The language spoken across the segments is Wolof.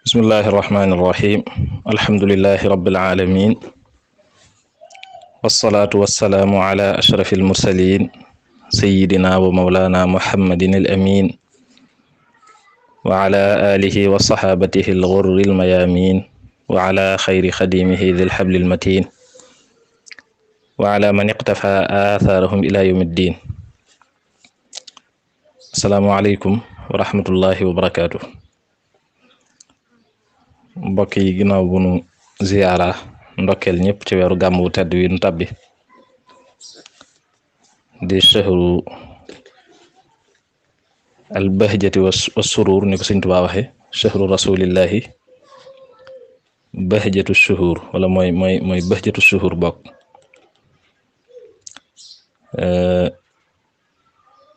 bismillahi irrahmani irrahim alhamdulilahi rabilalamin walsalaatu walsalaamu ala ashrafi almursalin sayidina wa maulana muhammadin al amin wa ala alihi wa saxaabatihi alxurri almayamin wa ala xayri xadimihi di lxabli almatin wa ala man iqtafa athaarahum ila yawmi ddin. asalaamu aleykum wa rahmatullahi wa barakaatu. mbokk yi ginnaaw bu nu ziyaara ndokkeel ñëpp ci weeru gàmm wu tedd wi nu tàbbi di shahru al bahjati wa surur ni ko Sëñ Tuubaa waxe shahru rasulillahi bahjatu shuhur wala mooy bahjatu shuhur bokk.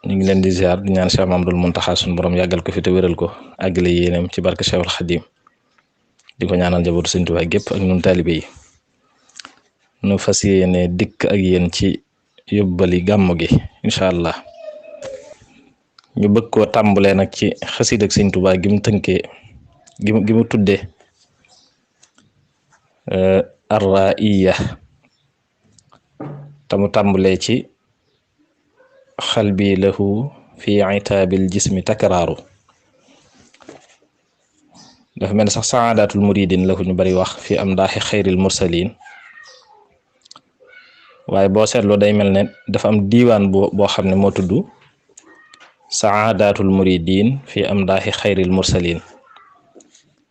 ñu ngi leen di ziyaar di ñaan Cheikh Mamadul Muntaxa sunu borom yàggal ko fi te wéral ko àggale yéenam ci barke Cheikhul Xadim di ko ñaanal njabootu Sëñ Tuubaa gépp ak ñun taalibe yi. nu fas yéene dikk ak yéen ci yóbbali gàmm gi incha allah ñu bëgg koo tàmbalee nag ci xasiid ak Sëñ Tuubaa gi mu tënkee gi mu tuddee arraiya te mu tàmbalee ci xalbi lahu fi itaabil jismi takraaru. dafa mel ne sax saadatul muridin la ko ñu bari wax fi am daaxi xayril mursalin waaye boo seetloo day mel ne dafa am diiwaan boo xam ne moo tudd saadatul muridin fi am daaxi xayril mursalin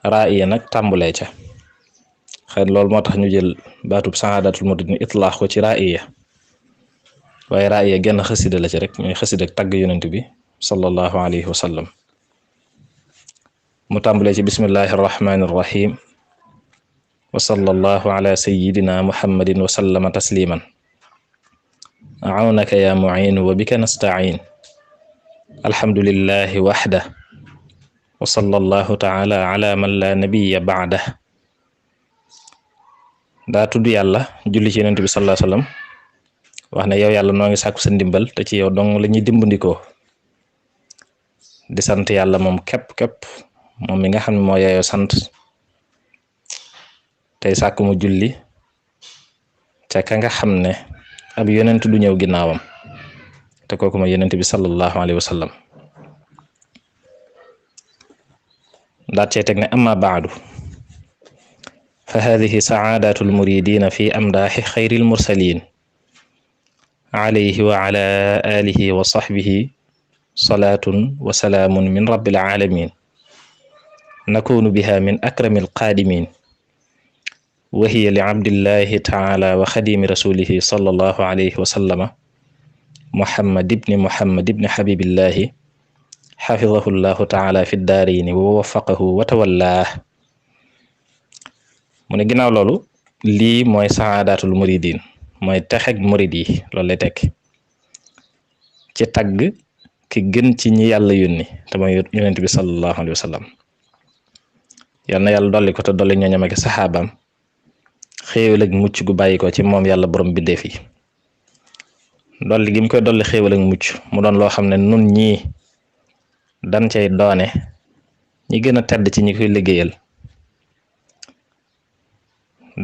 raaya nag tàmbulee ca xëy loolu moo tax ñu jël baatub saadatul muridin itlaax ko ci raaya waaye raaya genn xasida la ci rek ñooy xasida ak tagg yonent bi sallallahu alayhi wa sallam. mu tàmbalee ci bismillahi irrahmani irrahim wa sallallahu ala sayidina muhammadin wa sallama tasliman awnaka ya muin wa bika nastain alhamdulillahi waxda wa sallallahu taala ala man la nabiya baada. daa tudd yàlla julli ci yonent bi sallallahu alayhi wa sallam wax ne yow yàlla noo ngi sàkku sa ndimbal te ci yow dong la ñuy dimbandikoo di sant yàlla moom képp moom mi nga xam ne moo yaayoo sant tey sàkk mu julli ca ka nga xam ne ab yonent du ñëw ginnaawam te kooku ma yonent bi sallallahu alayhi wa sallam. daat cee teg ne amma baadu fa hadihi saadatul muridina fi amdaaxi xayril mursalin alayhi wa ala alihi wa sahbihi salaatun wa salaamun min rabbil alamin nakunu biha min akrami alqaadimin wa hiya li abdillahi taala wa xadimi rasulihi sallallahu alayhi wa sallama muhammad ibni habibillahi xafidahu llahu taala fi daarayni wa waffaqahu wa tawallah. mu ne ginnaaw loolu lii mooy saadatul muridin mooy texeg murid yi loolu lay tekk ci tagg ki gën ci ñi yàlla yónni te mooy yonent bi sallallahu alayhi wa sallam. yal na yàlla dolli ko te dolli ñooñam ak saxaabaam xéewal ak mucc gu bàyyi ko ci moom yàlla borom biddeef yi. dolli gi mu koy dolli xéewal ak mucc mu doon loo xam ne nun ñii dan cay doone ñi gën a tedd ci ñi koy liggéeyal.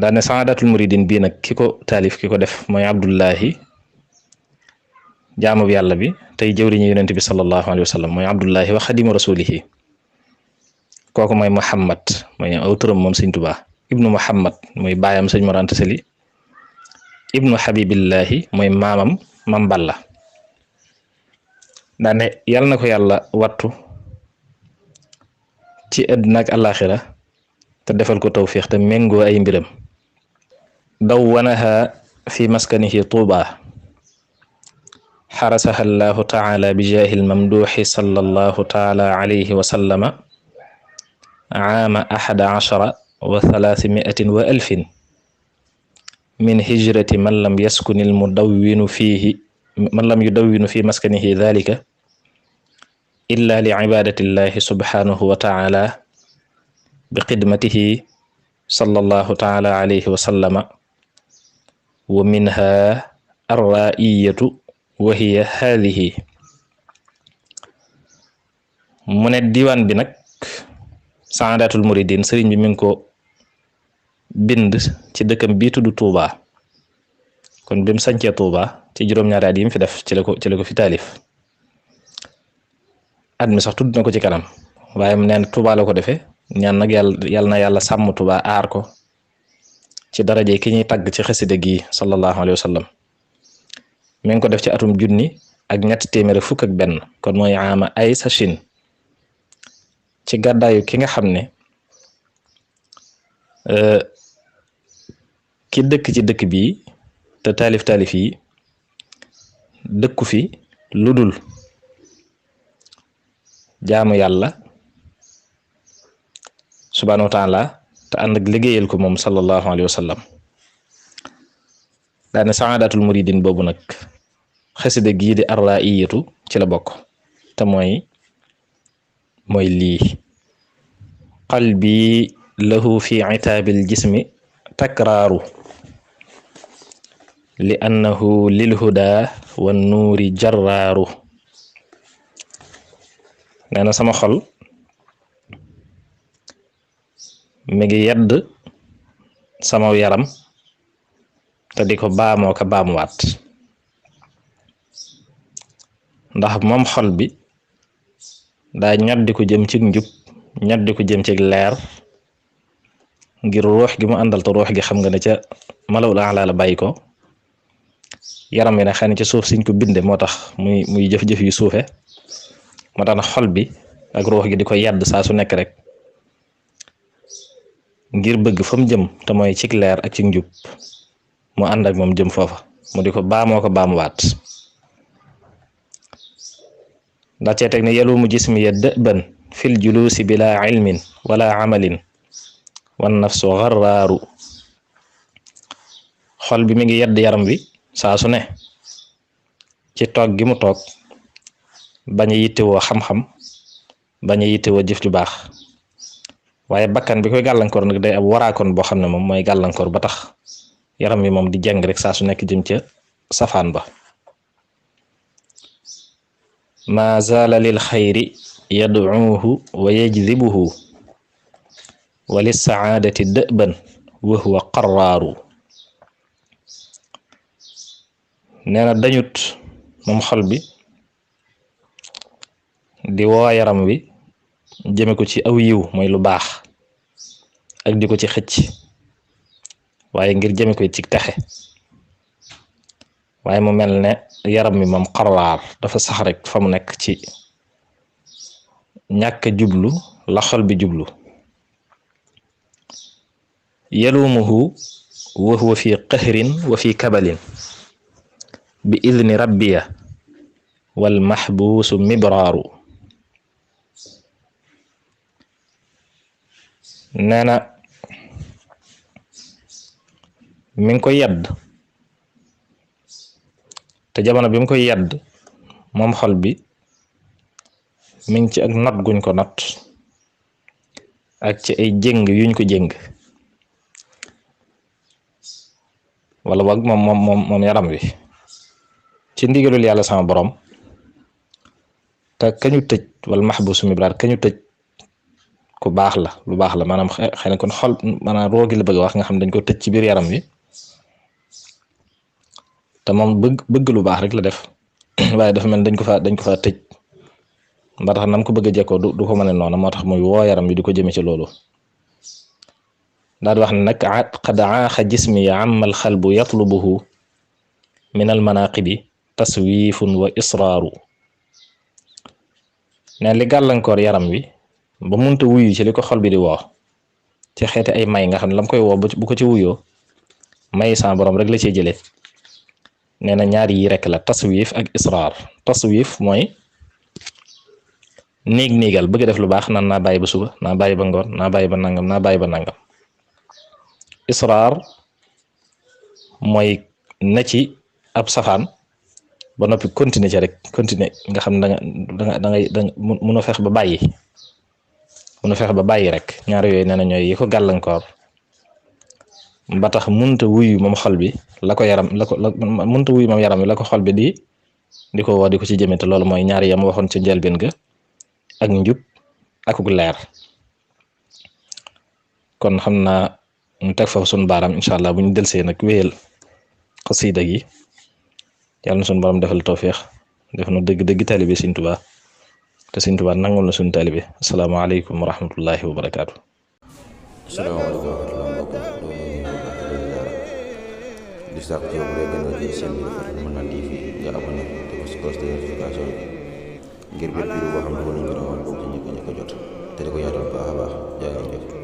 daane saadatul muridin bii nag ki ko taalif ki ko def mooy abdullahi jaamu yàlla bi tey jëwriñu yonent bi sallallahu alayhi wa sallam mooy abdullahi wa xadimu rasulihi. kooku mooy Muhammad mooy aw turam moom Sëñ Tuubaa ibnu Muhammad mooy baayam Sëñ Mor Anta Sali ibnu Habibillahi mooy maamam Mam Balla. daane yàlla na ko yàlla wattu ci àddina ak àllaaxira te defal ko tawfiix te méngoo ay mbiram. dawwanaha fi maskanihi Tuubaa xarasaha allahu taala bi jaahil mamduuxi sallallahu taala alayhi wa sallama aama ahada ashara wa thalathimiatin wa alfin min hijrati man lam yaskunil mudawwinu fiihi man lam yudawwinu fi maskanihi dhalika illa li ibadatillahi subhanahu wa taala bi xidmatihi sallallahu taala alayhi wa sallama wa minha arraiyatu wa hiya haadihi. mu ne diwaan bi nag saadatul muridin sëriñ bi mi ngi ko bind ci dëkkam bii tudd Touba kon bi mu sancee Touba ci juróom-ñaari at yi mu fi def ci la ko fi taalif at mi sax tudd na ko ci kanam waaye mu neen Touba la ko defee ñaan nag yàlla na yàlla sàmm Touba aar ko ci daraje ki ñuy tagg ci xasida gi sallallahu alayhi wa sallam mi ngi ko def ci atum junni ak ñetti téeméer fukk ak benn kon mooy ama ay sachin ci gàddaayu ki nga xam ne ki dëkk ci dëkk bii te taalif yi dëkku fi lu dul jaamu yàlla subhaanahu wa taala te ànd ak liggéeyal ko moom sallallahu alayhi wa sallam daane saadatul muridin boobu nag xasida gii di arraiyatu ci la bokk te mooy lii qalbi lahu fi itaabil jismi takraaru li annahu lil huda wan nuuri jarraaru nee na sama xol mi ngi yedd sama yaram te di ko baamoo ko baamuwaat ndax moom xol bi daa ñoddi ko jëm ci njub ñoddi ko jëm ci leer ngir ruux gi mu àndal te ruux gi xam nga ne ca malawul a'la la bàyyi ko yaram wi ne xëy na ci suuf siñ ko binde moo tax muy jëf-jëf yu suufe moo tax na xol bi ak ruux gi di ko yedd saa su nekk rek ngir bëgg fa mu jëm te mooy ci leer ak ci njub mu ànd ak moom jëm foofa mu di ko baamoo ko baamuwaat ndax cee teg ne yalumu jismi ya dëban fil julusi bila ilmin wala amalin wan nafsu garraaru xol bi mi ngi yedd yaram wi saa su ne ci toog gi mu toog bañ a yittewoo xam-xam bañ a yittewoo jëf ju baax waaye bakkan bi koy gàllankoor nag day ab waraakoon boo xam ne moom mooy gàllankoor ba tax yaram wi moom di jàng rek saa su nekk jëm ca safaan ba ma zaala lil xayri yad'uuhu wa yajdibuhu wa lis saadati dëban wa huwa qarraaru nee na dañut moom xol bi di woo yaram wi jëme ko ci aw yiw mooy lu baax ak di ko ci xëcc waaye ngir jëme ko ci texe waaye mu mel ne yaram mi moom xarwaar dafa sax rek fa mu nekk ci ñàkk jublu la xol bi jublu yalumuhu wa huwa fi qahrin wa fi kabalin bi idni rabbiya wal mahbuusu mibraaru nee na mi ngi koy yedd te jamono bi mu koy yedd moom xol bi mi ngi ci ak not guñ ko not ak ci ay jëng yuñ ko jëng wala boog moom yaram wi ci ndigalul yàlla sama borom te kañu tëj wala mahbuusu mibraar kañu tëj ku baax la lu baax la maanaam xëy na kon xol maanaam roogi la bëgg wax nga xam dañ ko tëj ci biir yaram wi te moom bëgg lu baax rek la def waaye dafa mel dañ ko fa tëj ba tax nam ko bëgg a jekkoo du ko mën a noonu moo tax muy woo yaram wi di ko jëme ci loolu daal di wax ne nag qad aaxa jismi amal xalbu yatlubuhu min al manaqibi taswifun wa israaru ne li gàllankoor yaram wi ba munta wuyu ci li ko xol bi di woo ci xeeti ay may nga xam ne lam koy woo bu ko ci wuyoo may sa borom rek la cee jëlee nee na ñaar yi rek la taswif ak israar taswif mooy néeg-néegal bëgg def lu baax naan naa bàyyi ba suba naa bàyyi ba ngoon naa bàyyi ba nangam naa bàyyi ba nangam israar mooy na ci ab safaan ba noppi continuer ci rek continuer nga xam ne da ngay mun a fex ba bàyyi rek ñaar yooyu nee na ñooy yi ko gàllankoor ba tax munta wuyu moom xol bi la ko yaram munta wuyu moom yaram wi la ko xol bi di ko woo di ko ci jëme te loolu mooy ñaari yam waxoon ci njëlbeen ga ak njub akuk leer kon xam naa ñu teg foofu sunu baaraam incha allah bu ñu delsee nag wéyal xasida gi yàlla na sunu borom defal tawféex def na dëgg-dëgg taalibe Sëriñ Tuubaa te Sëriñ Tuubaa nangul na sunu taalibe asalaamaaleykum wa rahmatullahi wa barakaatu. asalaamaaleykum wa rahmatulah mbokk mi di sàkk ci yow bu dee gën a jël seen bi dafa mën naa TV nga abonné te ko si cloche de notification ngir bépp vidéo boo xam ne nañ ko rawal bokk ci ñi ko jot te di ko yaatal baax a baax jaa ngeen jëf.